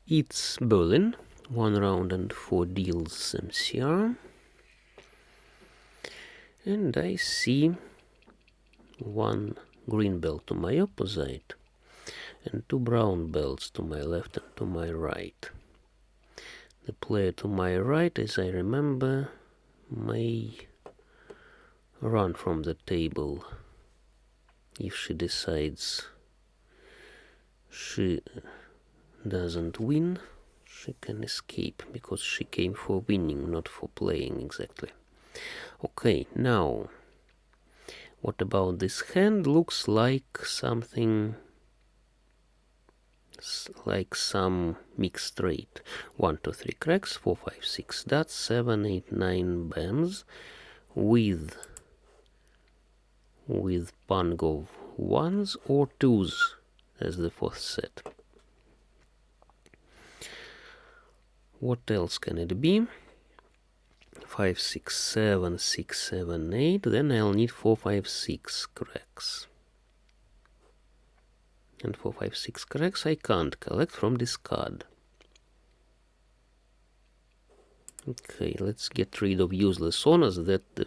It's Berlin, 1 round and 4 deals MCR. And I see 1 green belt to my opposite and 2 brown belts to my left and to my right. The player to my right, as I remember, may run from the table if she decides she doesn't win. She can escape because she came for winning, not for playing exactly. Okay, now what about this hand? Looks like something like some mixed straight. 1, 2, 3 cracks, 4, 5, 6 dots, 7, 8, 9 bams with pung of 1s or 2s as the 4th set. What else can it be? 5, 6, 7, 6, 7, 8. Then I'll need 4, 5, 6 cracks. And 4, 5, 6 cracks I can't collect from this card. Okay, let's get rid of useless honors. That the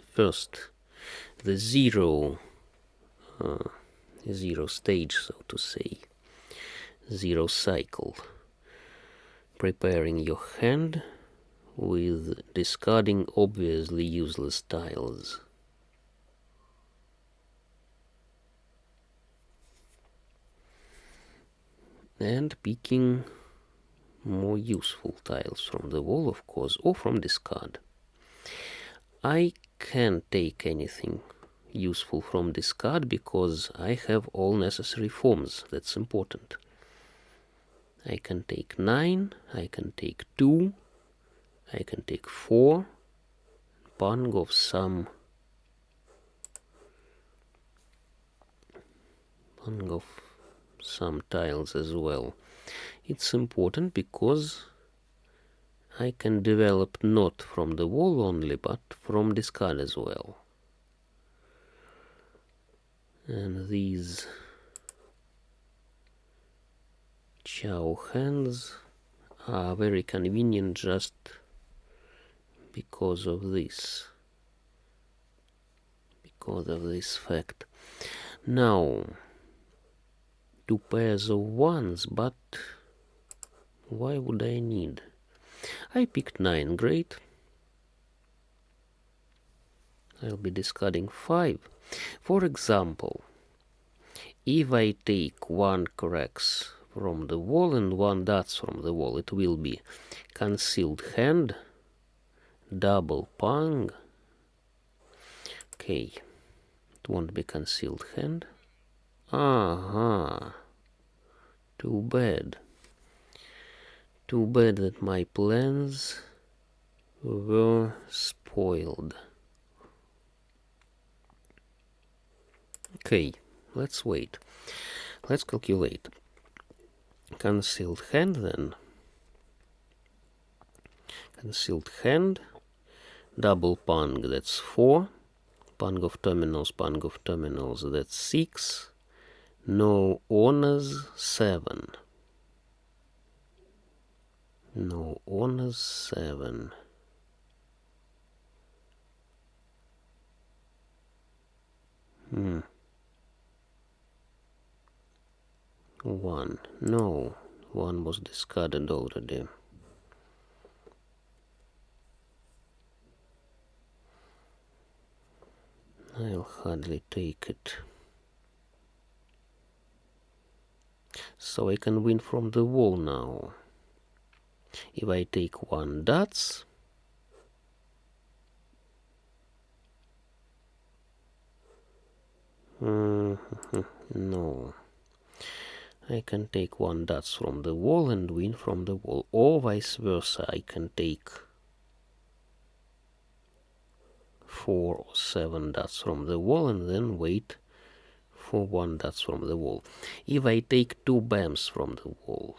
zero stage, so to say, zero cycle. Preparing your hand with discarding obviously useless tiles. And picking more useful tiles from the wall, of course, or from discard. I can't take anything useful from discard because I have all necessary forms. That's important. I can take 9, I can take 2, I can take 4, pung of some tiles as well. It's important because I can develop not from the wall only, but from discard as well. And these chow hands are very convenient just because of this fact. Now 2 pairs of 1s, but why would I need? I picked 9, great. I'll be discarding 5. For example, if I take 1 cracks from the wall and 1 dots from the wall, it will be concealed hand, double pung. Okay, it won't be concealed hand. Too bad. Too bad that my plans were spoiled. Okay, let's wait. Let's calculate. Concealed hand then. Concealed hand. Double pung, that's 4. Pung of terminals, that's 6. No honors, 7. No honors, 7. One. No, 1 was discarded already. I'll hardly take it. So I can win from the wall now. If I take 1 dots, no. I can take 1 dots from the wall and win from the wall, or vice versa. I can take 4 or 7 dots from the wall and then wait for 1 dots from the wall. If I take 2 bams from the wall,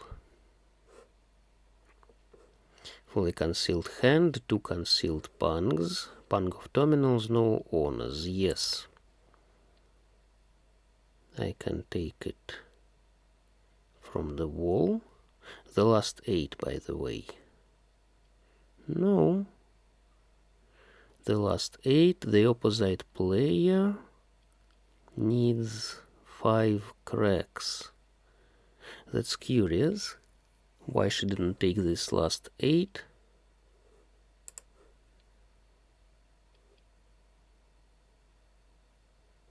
fully concealed hand, 2 concealed pungs, pung of terminals, no honors, yes. I can take it from the wall. The last 8, by the way. No. The last 8, the opposite player needs 5 cracks. That's curious. Why she didn't take this last 8?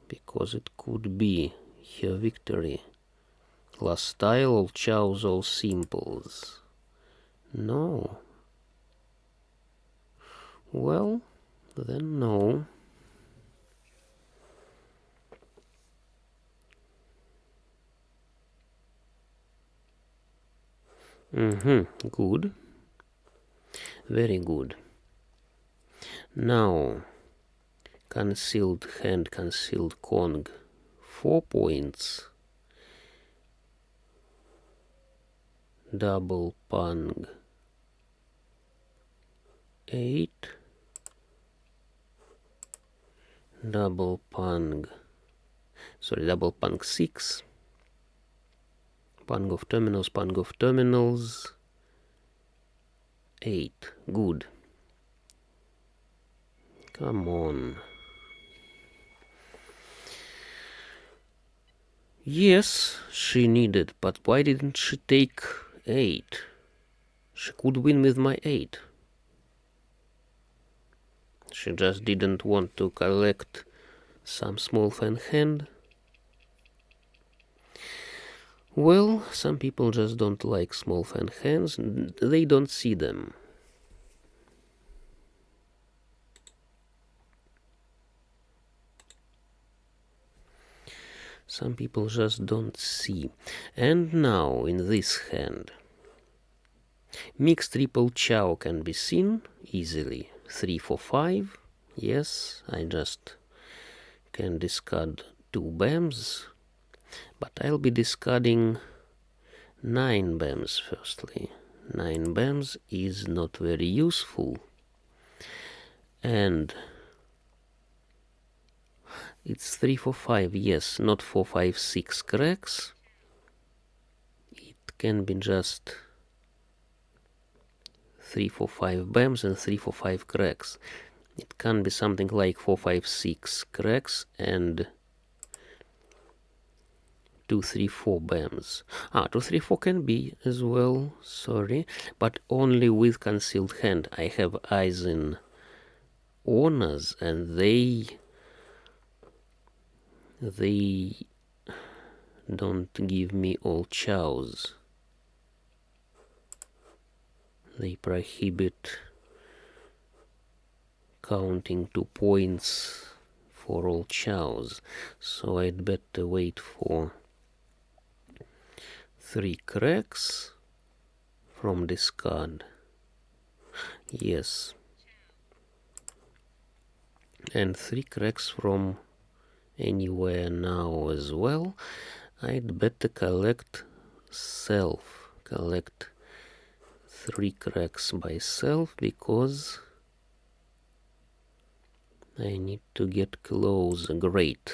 Because it could be her victory. Last tile, all chows, all simples. No. Well, then no. Good. Very good. Now, concealed hand, concealed Kong, 4 points. Double pung, 8. Double pung, 6. Pung of terminals, 8. Good. Come on. Yes, she needed, but why didn't she take 8? She could win with my 8. She just didn't want to collect some small fan hand. Well, some people just don't like small fan hands. They don't see them. Some people just don't see. And now, in this hand, mixed triple chow can be seen easily. 3 for 5. Yes, I just can discard 2 BAMs. But I'll be discarding 9 BAMs firstly. 9 BAMs is not very useful. And it's 3 for 5, yes, not 4, 5, 6 cracks. It can be just 3, 4, 5 BAMs and 3, 4, 5 cracks. It can be something like 4, 5, 6 cracks and 2, 3, 4 BAMs. 2, 3, 4 can be as well, sorry, but only with concealed hand. I have eyes in honors and they don't give me all chows. They prohibit counting 2 points for all chows, so I'd better wait for 3 cracks from discard. Yes. And 3 cracks from anywhere now as well. I'd better collect 3 cracks by self because I need to get closer. Great.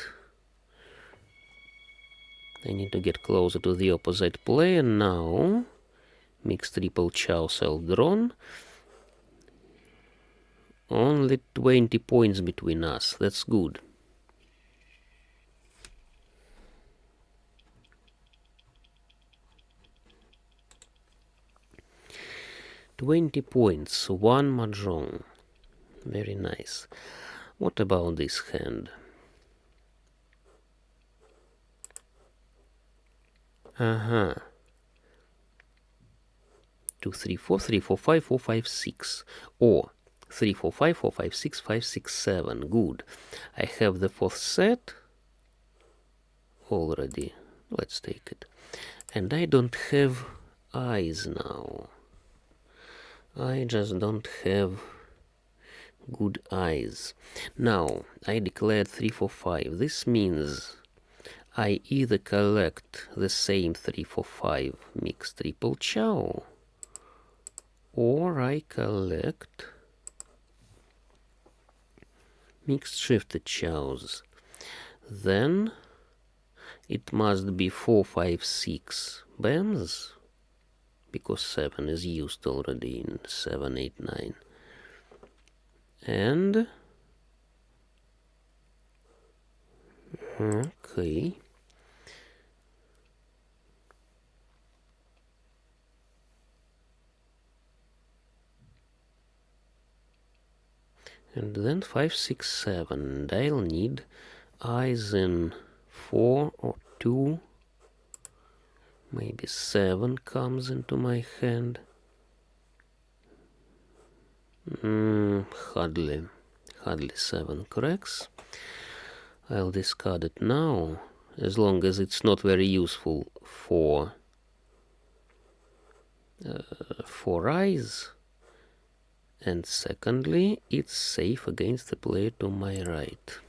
I need to get closer to the opposite player now. Mixed triple chow self drawn. Only 20 points between us. That's good. $20 points, 1 mahjong. Very nice. What about this hand? 2, 3, 4, 3, 4, 5, 4, 5, 6. Or 3, 4, 5, 4, 5, 6, 5, 6, 7. Good. I have the 4th set already. Let's take it. And I don't have eyes now. I just don't have good eyes. Now, I declared 3, 4, 5. This means I either collect the same 3, 4, 5 mixed triple chow, or I collect mixed shifted chows. Then it must be 4, 5, 6 BAMs, because 7 is used already in 7, 8, 9. And okay. And then 5, 6, 7. And I'll need eyes in 4 or 2. Maybe 7 comes into my hand. Hardly 7 cracks. I'll discard it now, as long as it's not very useful for eyes. And secondly, it's safe against the player to my right.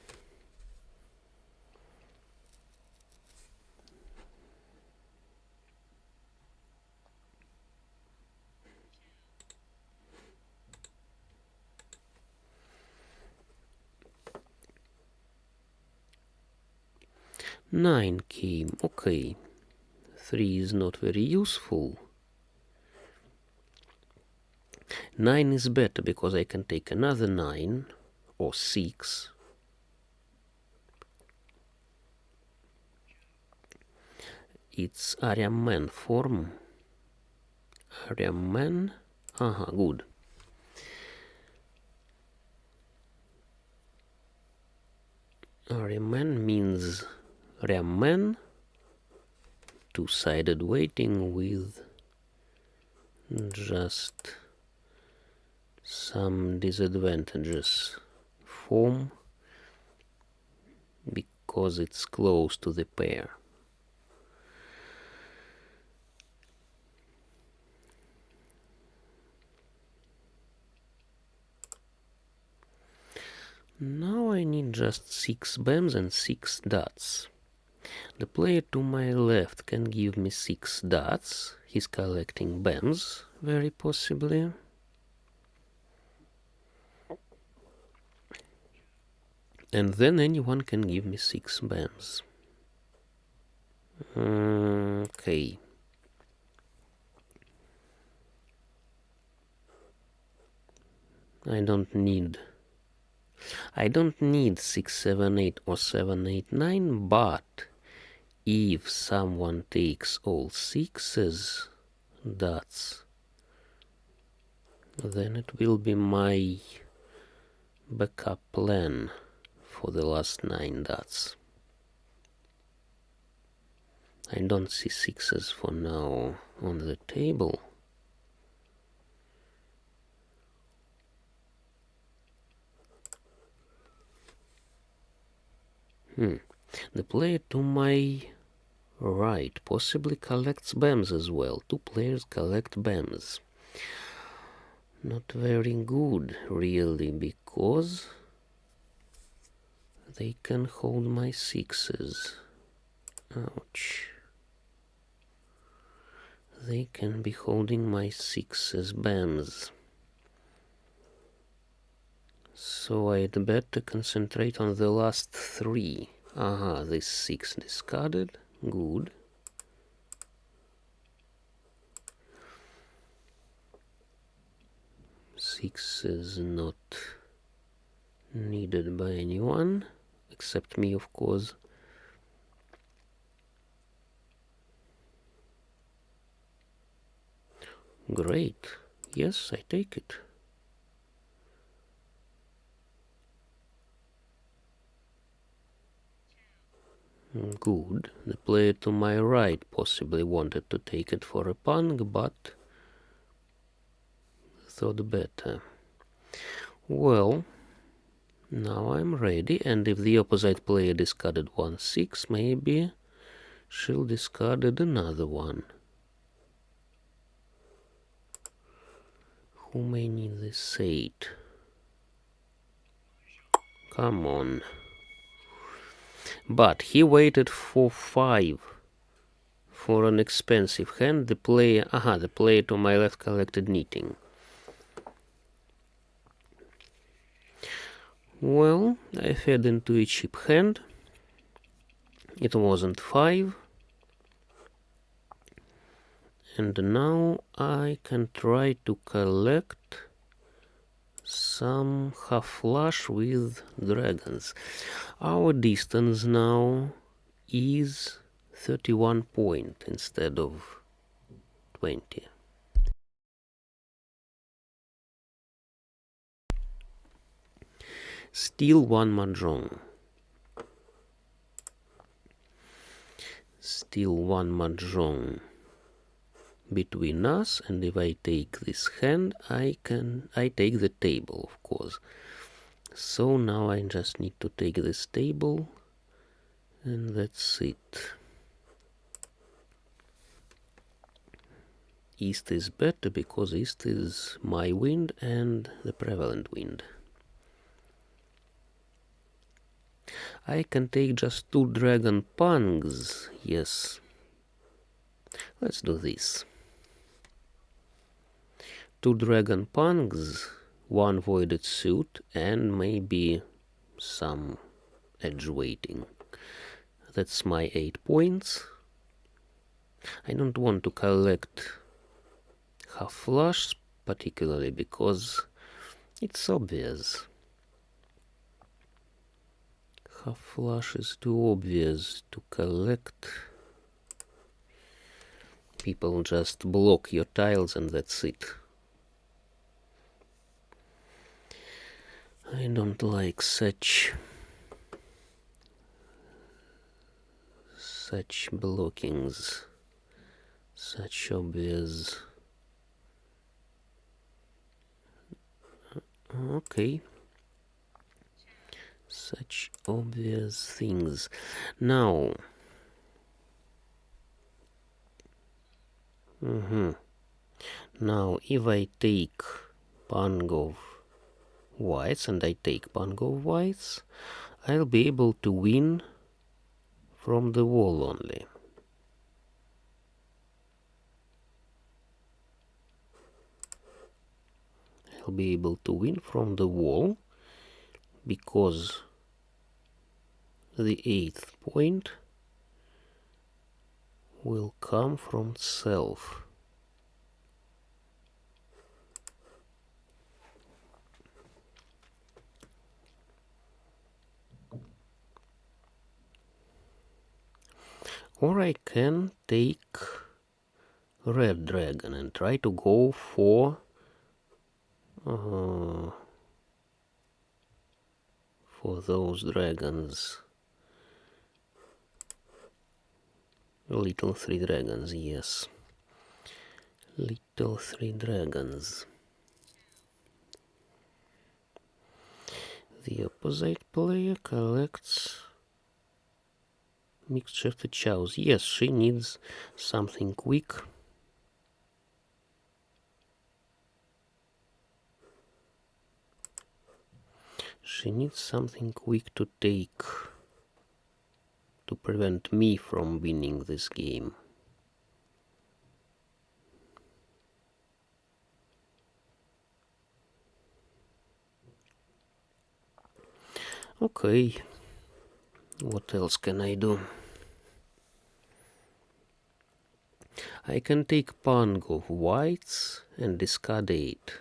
Nine came. Okay. 3 is not very useful. 9 is better because I can take another 9 or 6. It's Ariaman form. Ariaman. Aha, good. Ariaman means Ariaman, two-sided weighting with just some disadvantages. Form because it's close to the pair. Now I need just 6 BAMs and 6 dots. The player to my left can give me 6 dots. He's collecting BAMs, very possibly. And then anyone can give me 6 BAMs. Okay. I don't need 6, 7, 8 or 7, 8, 9, but if someone takes all 6s dots, then it will be my backup plan for the last 9 dots. I don't see 6s for now on the table. The player to my right possibly collects BAMs as well. 2 players collect BAMs. Not very good, really, because they can hold my 6s. Ouch. They can be holding my 6s BAMs. So I'd better concentrate on the last 3. Aha, this 6 discarded. Good. Six is not needed by anyone, except me, of course. Great. Yes, I take it. Good. The player to my right possibly wanted to take it for a pung, but thought better. Well, now I'm ready, and if the opposite player discarded 1, 6, maybe she'll discard another one. Who may need this 8? Come on. But he waited for 5 for an expensive hand. The player to my left collected knitting. Well, I fed into a cheap hand. It wasn't 5. And now I can try to collect some half flush with dragons. Our distance now is 31 point instead of 20. Still one mahjong. Still one mahjong between us, and if I take this hand, I take the table, of course. So now I just need to take this table, and that's it. East is better because east is my wind and the prevalent wind. I can take just 2 dragon pungs. Yes. Let's do this. 2 dragon pungs, 1 voided suit, and maybe some edge waiting. That's my 8 points. I don't want to collect half flush, particularly because it's obvious. Half flush is too obvious to collect. People just block your tiles and that's it. I don't like such blockings, such obvious. Okay. Such obvious things. Now, now if I take pung of whites and I take pung of whites, I'll be able to win from the wall only. I'll be able to win from the wall because the 8th point will come from self. Or I can take red dragon and try to go for those dragons. Little 3 dragons, yes. Little 3 dragons. The opposite player collects mixture to chows. Yes, she needs something quick. She needs something quick to take to prevent me from winning this game. Okay, what else can I do? I can take pung of whites and discard 8.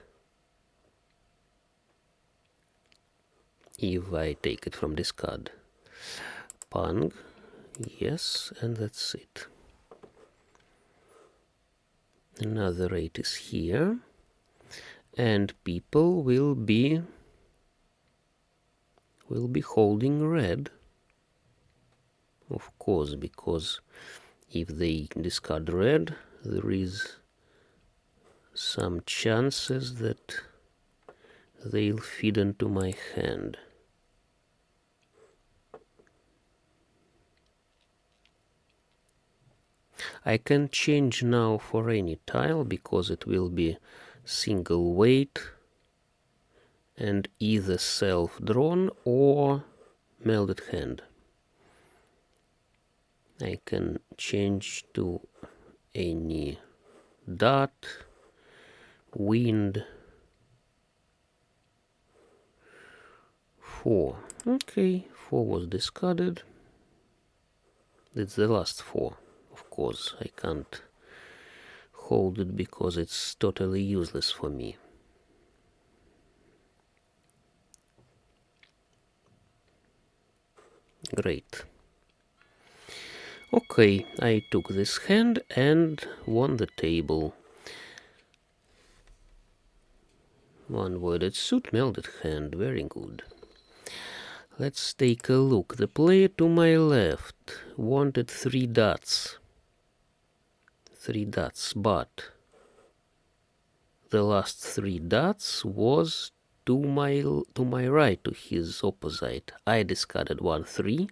If I take it from discard. Pung, yes, and that's it. Another 8 is here, and people will be holding red, of course, because if they discard red, there is some chances that they'll feed into my hand. I can change now for any tile because it will be single weight and either self-drawn or melded hand. I can change to any dot, wind, 4. Okay, 4 was discarded. It's the last 4. Of course, I can't hold it because it's totally useless for me. Great. Okay, I took this hand and won the table. One worded suit, melded hand, very good. Let's take a look. The player to my left wanted 3 dots. 3 dots, but the last 3 dots was to my right, to his opposite. I discarded 1, 3.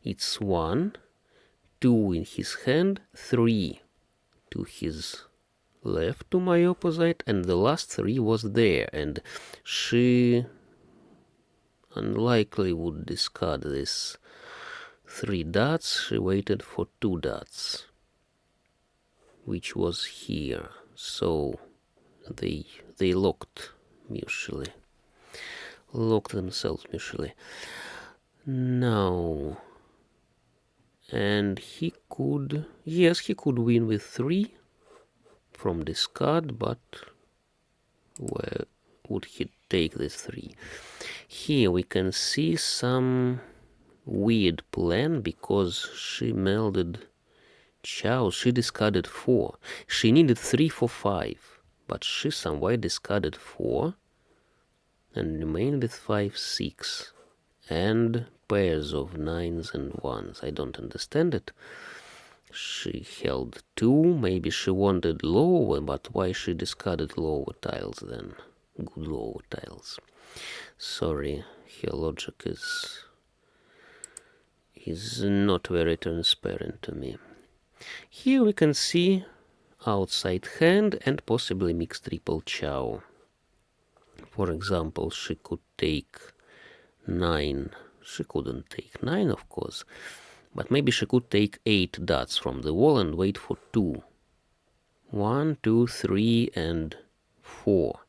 It's 1, 2 in his hand, 3 to his left, to my opposite, and the last 3 was there, and she unlikely would discard this 3 dots. She waited for 2 dots, which was here, so they locked themselves mutually. Now, and he could win with 3 from discard, but where would he take this 3? Here we can see some weird plan, because she melded chow. She discarded 4. She needed 3 for 5, but she somewhere discarded 4 and remained with 5, 6, and pairs of 9s and 1s. I don't understand it. She held 2. Maybe she wanted lower, but why she discarded lower tiles then? Good lower tiles. Sorry, her logic is not very transparent to me. Here we can see outside hand and possibly mixed triple chow. For example, she could take 9. She couldn't take 9, of course, but maybe she could take 8 dots from the wall and wait for 2. 1, 2, 3, and 4.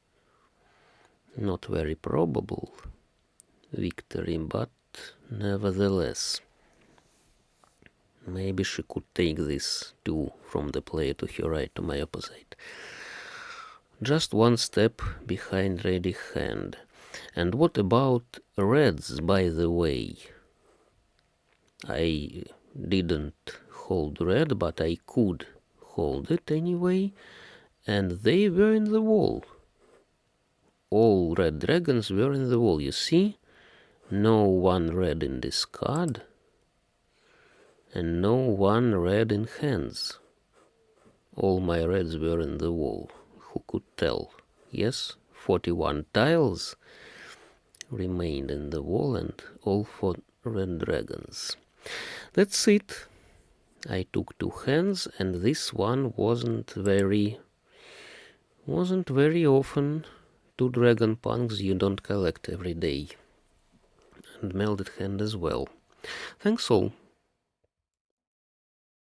Not very probable victory, but nevertheless. Maybe she could take this 2 from the player to her right, to my opposite. Just one step behind ready hand. And what about reds, by the way? I didn't hold red, but I could hold it anyway, and they were in the wall. All red dragons were in the wall, you see? No 1 red in discard, and no 1 red in hands. All my reds were in the wall. Who could tell? Yes, 41 tiles remained in the wall, and all 4 red dragons. That's it. I took 2 hands, and this one wasn't very often. 2 dragon pungs you don't collect every day. And melded hand as well. Thanks all.